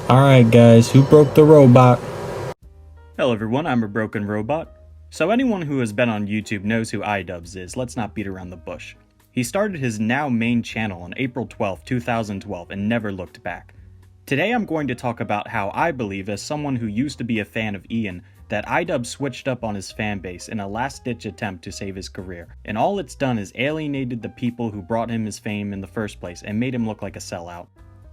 Alright guys, who broke the robot? Hello everyone, I'm a broken robot. So anyone who has been on YouTube knows who Idubbz is, let's not beat around the bush. He started his now main channel on April 12, 2012 and never looked back. Today I'm going to talk about how I believe, as someone who used to be a fan of Ian, that Idubbz switched up on his fanbase in a last-ditch attempt to save his career. And all it's done is alienated the people who brought him his fame in the first place and made him look like a sellout.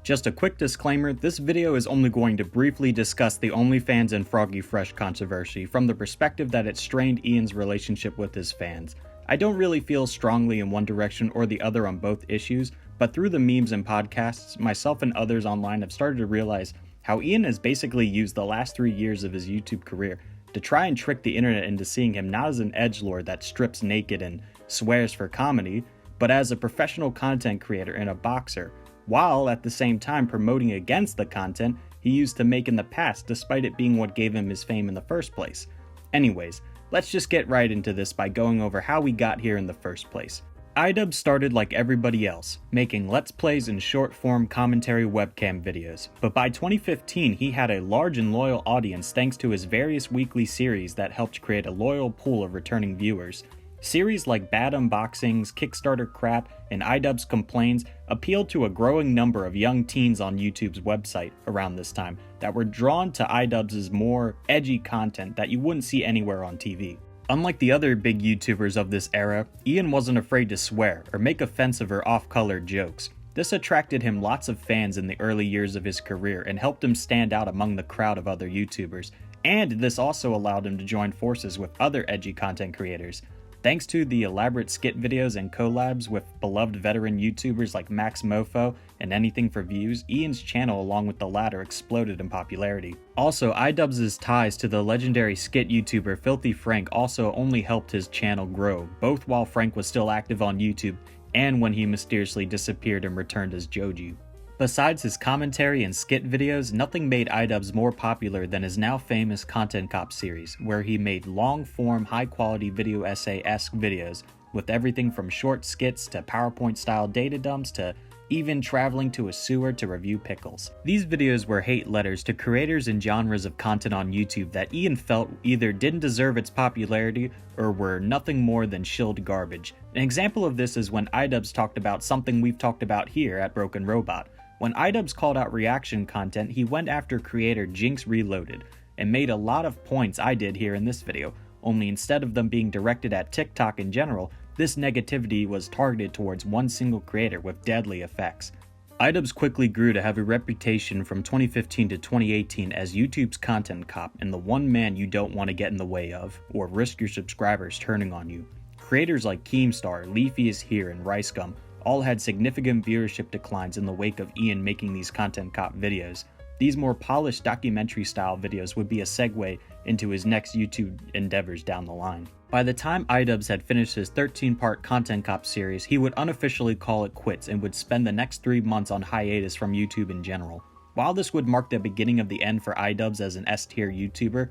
Just a quick disclaimer, this video is only going to briefly discuss the OnlyFans and Froggy Fresh controversy from the perspective that it strained Ian's relationship with his fans. I don't really feel strongly in one direction or the other on both issues, but through the memes and podcasts, myself and others online have started to realize how Ian has basically used the last 3 years of his YouTube career to try and trick the internet into seeing him not as an edgelord that strips naked and swears for comedy, but as a professional content creator and a boxer, while at the same time promoting against the content he used to make in the past, despite it being what gave him his fame in the first place. Anyways, let's just get right into this by going over how we got here in the first place. Idubbz started like everybody else, making Let's Plays and short-form commentary webcam videos, but by 2015 he had a large and loyal audience thanks to his various weekly series that helped create a loyal pool of returning viewers. Series like Bad Unboxings, Kickstarter Crap, and Idubbz Complains appealed to a growing number of young teens on YouTube's website around this time that were drawn to Idubbz's more edgy content that you wouldn't see anywhere on TV. Unlike the other big YouTubers of this era, Ian wasn't afraid to swear or make offensive or off-color jokes. This attracted him lots of fans in the early years of his career and helped him stand out among the crowd of other YouTubers, and this also allowed him to join forces with other edgy content creators. Thanks to the elaborate skit videos and collabs with beloved veteran YouTubers like Max Mofo and Anything for Views, Ian's channel along with the latter exploded in popularity. Also, Idubbz's ties to the legendary skit YouTuber Filthy Frank also only helped his channel grow, both while Frank was still active on YouTube and when he mysteriously disappeared and returned as Joji. Besides his commentary and skit videos, nothing made Idubbz more popular than his now famous Content Cop series, where he made long-form, high-quality video essay-esque videos, with everything from short skits to PowerPoint-style data dumps to even traveling to a sewer to review pickles. These videos were hate letters to creators and genres of content on YouTube that Ian felt either didn't deserve its popularity or were nothing more than shilled garbage. An example of this is when Idubbz talked about something we've talked about here at Broken Robot. When Idubbz called out reaction content, he went after creator Jinx Reloaded and made a lot of points I did here in this video, only instead of them being directed at TikTok in general, this negativity was targeted towards one single creator with deadly effects. Idubbz quickly grew to have a reputation from 2015 to 2018 as YouTube's content cop and the one man you don't want to get in the way of, or risk your subscribers turning on you. Creators like Keemstar, Leafy is Here, and Ricegum all had significant viewership declines in the wake of Ian making these Content Cop videos. These more polished documentary-style videos would be a segue into his next YouTube endeavors down the line. By the time Idubbz had finished his 13-part Content Cop series, he would unofficially call it quits and would spend the next 3 months on hiatus from YouTube in general. While this would mark the beginning of the end for Idubbz as an S-tier YouTuber,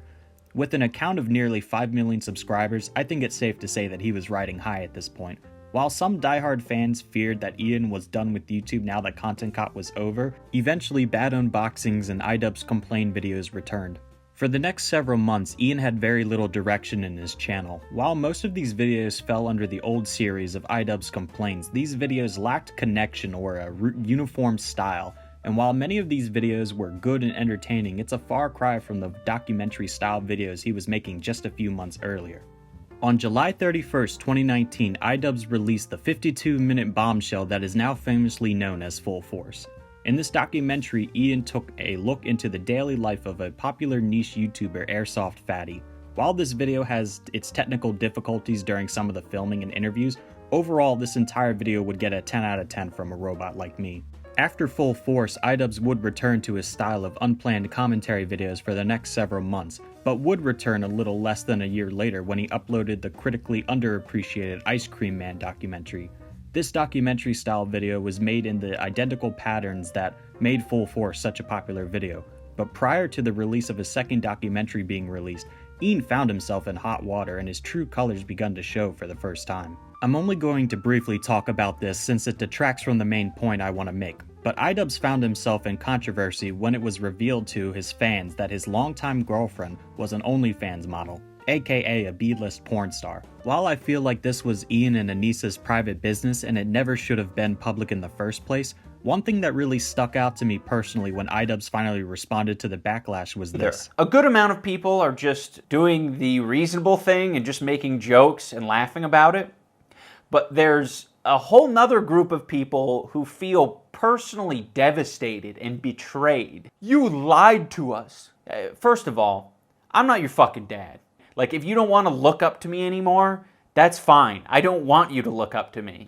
with an account of nearly 5 million subscribers, I think it's safe to say that he was riding high at this point. While some diehard fans feared that Ian was done with YouTube now that Content Cop was over, eventually Bad Unboxings and Idubbz Complain videos returned. For the next several months, Ian had very little direction in his channel. While most of these videos fell under the old series of Idubbz Complains, these videos lacked connection or a uniform style, and while many of these videos were good and entertaining, it's a far cry from the documentary-style videos he was making just a few months earlier. On July 31st, 2019, Idubbz released the 52-minute bombshell that is now famously known as Full Force. In this documentary, Ian took a look into the daily life of a popular niche YouTuber, Airsoft Fatty. While this video has its technical difficulties during some of the filming and interviews, overall this entire video would get a 10 out of 10 from a robot like me. After Full Force, Idubbz would return to his style of unplanned commentary videos for the next several months, but would return a little less than a year later when he uploaded the critically underappreciated Ice Cream Man documentary. This documentary-style video was made in the identical patterns that made Full Force such a popular video, but prior to the release of his second documentary being released, Ian found himself in hot water and his true colors begun to show for the first time. I'm only going to briefly talk about this since it detracts from the main point I want to make. But Idubbz found himself in controversy when it was revealed to his fans that his longtime girlfriend was an OnlyFans model, aka a B-list porn star. While I feel like this was Ian and Anissa's private business and it never should have been public in the first place, one thing that really stuck out to me personally when Idubbz finally responded to the backlash was this. A good amount of people are just doing the reasonable thing and just making jokes and laughing about it. But there's a whole nother group of people who feel personally devastated and betrayed. You lied to us. First of all, I'm not your fucking dad. Like, if you don't want to look up to me anymore, that's fine. I don't want you to look up to me.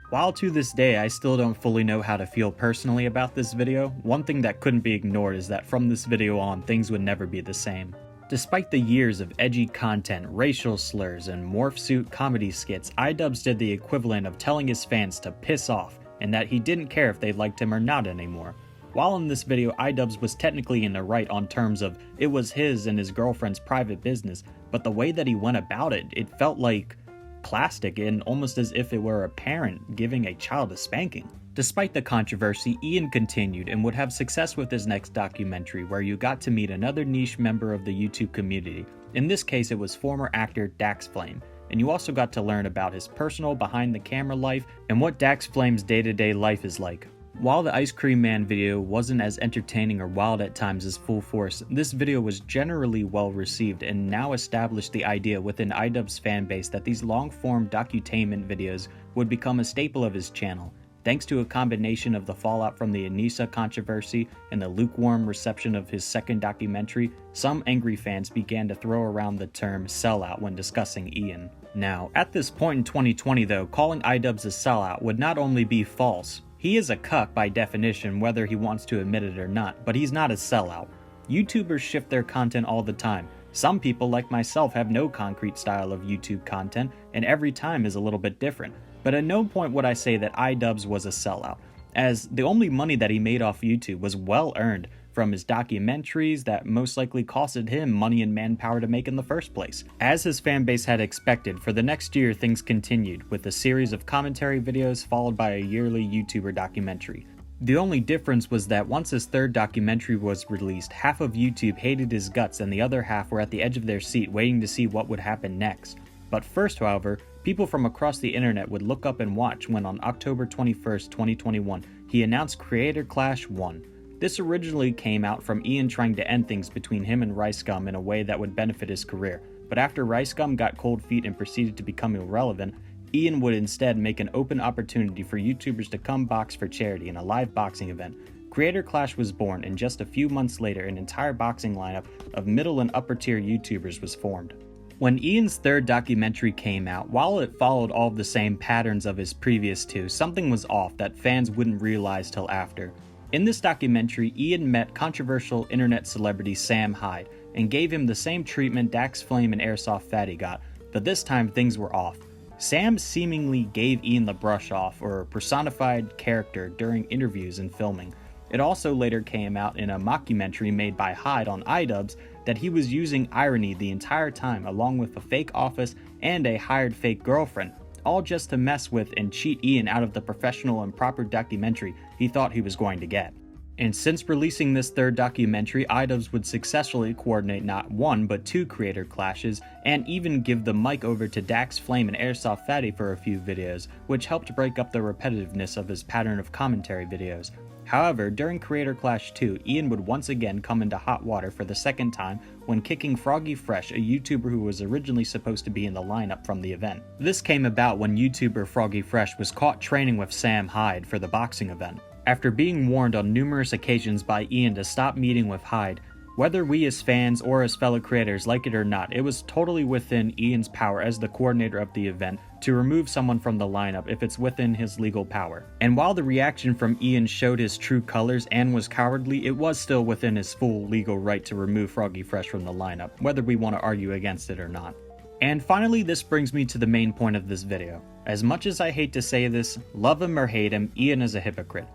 While to this day I still don't fully know how to feel personally about this video, one thing that couldn't be ignored is that from this video on, things would never be the same. Despite the years of edgy content, racial slurs, and morph suit comedy skits, Idubbz did the equivalent of telling his fans to piss off, and that he didn't care if they liked him or not anymore. While in this video, Idubbz was technically in the right on terms of it was his and his girlfriend's private business, but the way that he went about it, it felt like plastic and almost as if it were a parent giving a child a spanking. Despite the controversy, Ian continued and would have success with his next documentary where you got to meet another niche member of the YouTube community. In this case, it was former actor Dax Flame, and you also got to learn about his personal behind-the-camera life and what Dax Flame's day-to-day life is like. While the Ice Cream Man video wasn't as entertaining or wild at times as Full Force, this video was generally well received and now established the idea within Idubbz fanbase that these long-form docutainment videos would become a staple of his channel. Thanks to a combination of the fallout from the Anissa controversy and the lukewarm reception of his second documentary, some angry fans began to throw around the term sellout when discussing Ian. Now, at this point in 2020 though, calling Idubbz a sellout would not only be false, he is a cuck by definition whether he wants to admit it or not, but he's not a sellout. YouTubers shift their content all the time. Some people like myself have no concrete style of YouTube content, and every time is a little bit different. But at no point would I say that Idubbz was a sellout, as the only money that he made off YouTube was well earned from his documentaries that most likely costed him money and manpower to make in the first place. As his fanbase had expected, for the next year things continued, with a series of commentary videos followed by a yearly YouTuber documentary. The only difference was that once his third documentary was released, half of YouTube hated his guts and the other half were at the edge of their seat waiting to see what would happen next. But first, however, people from across the internet would look up and watch when on October 21st, 2021, he announced Creator Clash 1. This originally came out from Ian trying to end things between him and Rice Gum in a way that would benefit his career, but after Rice Gum got cold feet and proceeded to become irrelevant, Ian would instead make an open opportunity for YouTubers to come box for charity in a live boxing event. Creator Clash was born, and just a few months later an entire boxing lineup of middle and upper tier YouTubers was formed. When Ian's third documentary came out, while it followed all of the same patterns of his previous two, something was off that fans wouldn't realize till after. In this documentary, Ian met controversial internet celebrity Sam Hyde and gave him the same treatment Dax Flame and Airsoft Fatty got, but this time things were off. Sam seemingly gave Ian the brush off or personified character during interviews and filming. It also later came out in a mockumentary made by Hyde on Idubbz that he was using irony the entire time along with a fake office and a hired fake girlfriend, all just to mess with and cheat Ian out of the professional and proper documentary he thought he was going to get. And since releasing this third documentary, Idubbz would successfully coordinate not one but two creator clashes, and even give the mic over to Dax Flame and Airsoft Fatty for a few videos, which helped break up the repetitiveness of his pattern of commentary videos. However, during Creator Clash 2, Ian would once again come into hot water for the second time when kicking Froggy Fresh, a YouTuber who was originally supposed to be in the lineup from the event. This came about when YouTuber Froggy Fresh was caught training with Sam Hyde for the boxing event. After being warned on numerous occasions by Ian to stop meeting with Hyde, whether we as fans or as fellow creators like it or not, it was totally within Ian's power as the coordinator of the event to remove someone from the lineup if it's within his legal power. And while the reaction from Ian showed his true colors and was cowardly, it was still within his full legal right to remove Froggy Fresh from the lineup, whether we want to argue against it or not. And finally, this brings me to the main point of this video. As much as I hate to say this, love him or hate him, Ian is a hypocrite.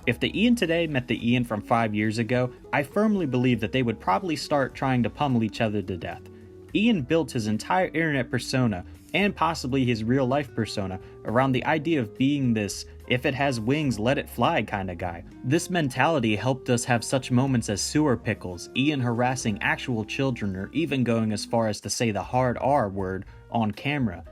If the Ian today met the Ian from 5 years ago, I firmly believe that they would probably start trying to pummel each other to death. Ian built his entire internet persona, and possibly his real life persona, around the idea of being this if it has wings, let it fly kind of guy. This mentality helped us have such moments as sewer pickles, Ian harassing actual children, or even going as far as to say the hard R word on camera.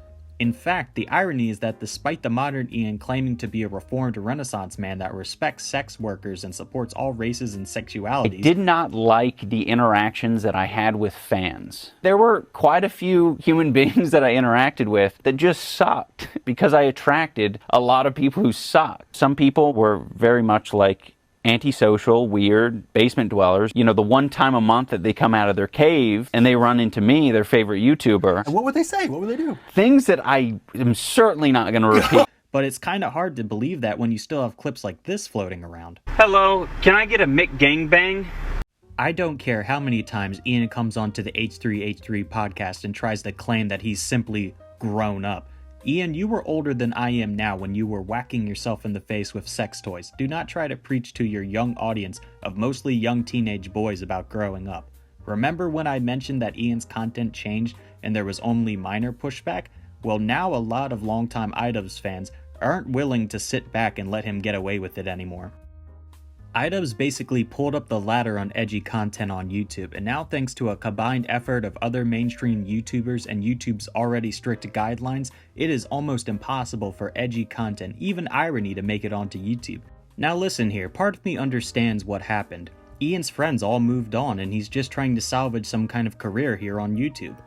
In fact, the irony is that despite the modern Ian claiming to be a reformed Renaissance man that respects sex workers and supports all races and sexualities, I did not like the interactions that I had with fans. There were quite a few human beings that I interacted with that just sucked because I attracted a lot of people who sucked. Some people were very much like antisocial, weird, basement dwellers. You know, the one time a month that they come out of their cave and they run into me, their favorite YouTuber. And what would they say? What would they do? Things that I am certainly not going to repeat. but it's kind of hard to believe that when you still have clips like this floating around. Hello, can I get a Mick Gangbang? I don't care how many times Ian comes onto the H3H3 podcast and tries to claim that he's simply grown up. Ian, you were older than I am now when you were whacking yourself in the face with sex toys. Do not try to preach to your young audience of mostly young teenage boys about growing up. Remember when I mentioned that Ian's content changed and there was only minor pushback? Well, now a lot of longtime Idubbz fans aren't willing to sit back and let him get away with it anymore. Idubbz basically pulled up the ladder on edgy content on YouTube, and now thanks to a combined effort of other mainstream YouTubers and YouTube's already strict guidelines, it is almost impossible for edgy content, even irony, to make it onto YouTube. Now listen here, part of me understands what happened. Ian's friends all moved on and he's just trying to salvage some kind of career here on YouTube.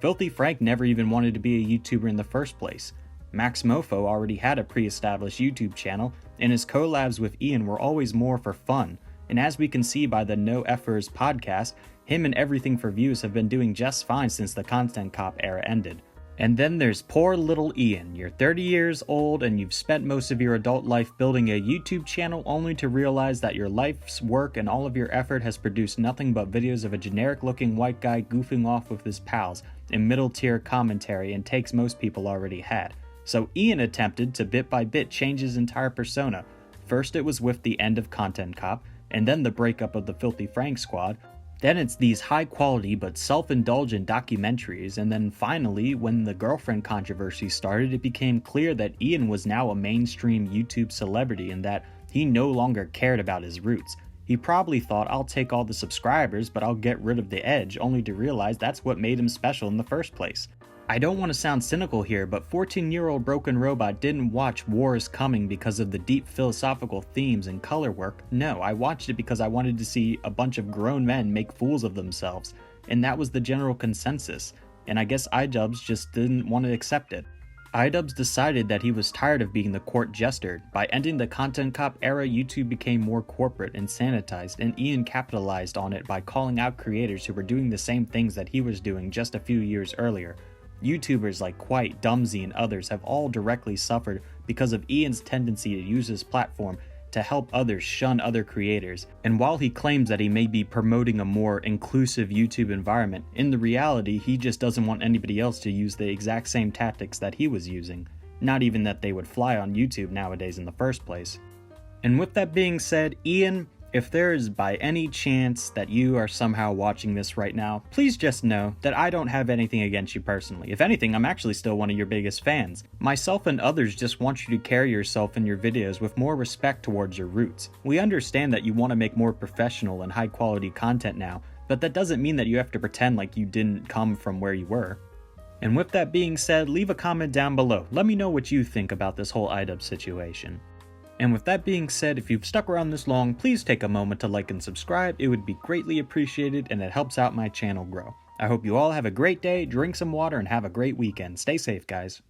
Filthy Frank never even wanted to be a YouTuber in the first place. Max Mofo already had a pre-established YouTube channel, and his collabs with Ian were always more for fun, and as we can see by the No Effers podcast, him and Everything for Views have been doing just fine since the Content Cop era ended. And then there's poor little Ian. You're 30 years old and you've spent most of your adult life building a YouTube channel only to realize that your life's work and all of your effort has produced nothing but videos of a generic looking white guy goofing off with his pals in middle tier commentary and takes most people already had. So Ian attempted to bit by bit change his entire persona. First it was with the end of Content Cop, and then the breakup of the Filthy Frank squad. Then it's these high quality but self-indulgent documentaries, and then finally, when the girlfriend controversy started, it became clear that Ian was now a mainstream YouTube celebrity and that he no longer cared about his roots. He probably thought, I'll take all the subscribers, but I'll get rid of the edge, only to realize that's what made him special in the first place. I don't want to sound cynical here, but 14-year-old Broken Robot didn't watch War is Coming because of the deep philosophical themes and color work. No, I watched it because I wanted to see a bunch of grown men make fools of themselves, and that was the general consensus, and I guess Idubbz just didn't want to accept it. Idubbz decided that he was tired of being the court jester. By ending the Content Cop era, YouTube became more corporate and sanitized, and Ian capitalized on it by calling out creators who were doing the same things that he was doing just a few years earlier. YouTubers like Quite, Dumbzy, and others have all directly suffered because of Ian's tendency to use his platform to help others shun other creators. And while he claims that he may be promoting a more inclusive YouTube environment, in the reality he just doesn't want anybody else to use the exact same tactics that he was using. Not even that they would fly on YouTube nowadays in the first place. And with that being said, Ian, if there is by any chance that you are somehow watching this right now, please just know that I don't have anything against you personally. If anything, I'm actually still one of your biggest fans. Myself and others just want you to carry yourself in your videos with more respect towards your roots. We understand that you want to make more professional and high quality content now, but that doesn't mean that you have to pretend like you didn't come from where you were. And with that being said, leave a comment down below. Let me know what you think about this whole Idubbz situation. And with that being said, if you've stuck around this long, please take a moment to like and subscribe. It would be greatly appreciated and it helps out my channel grow. I hope you all have a great day, drink some water, and have a great weekend. Stay safe, guys.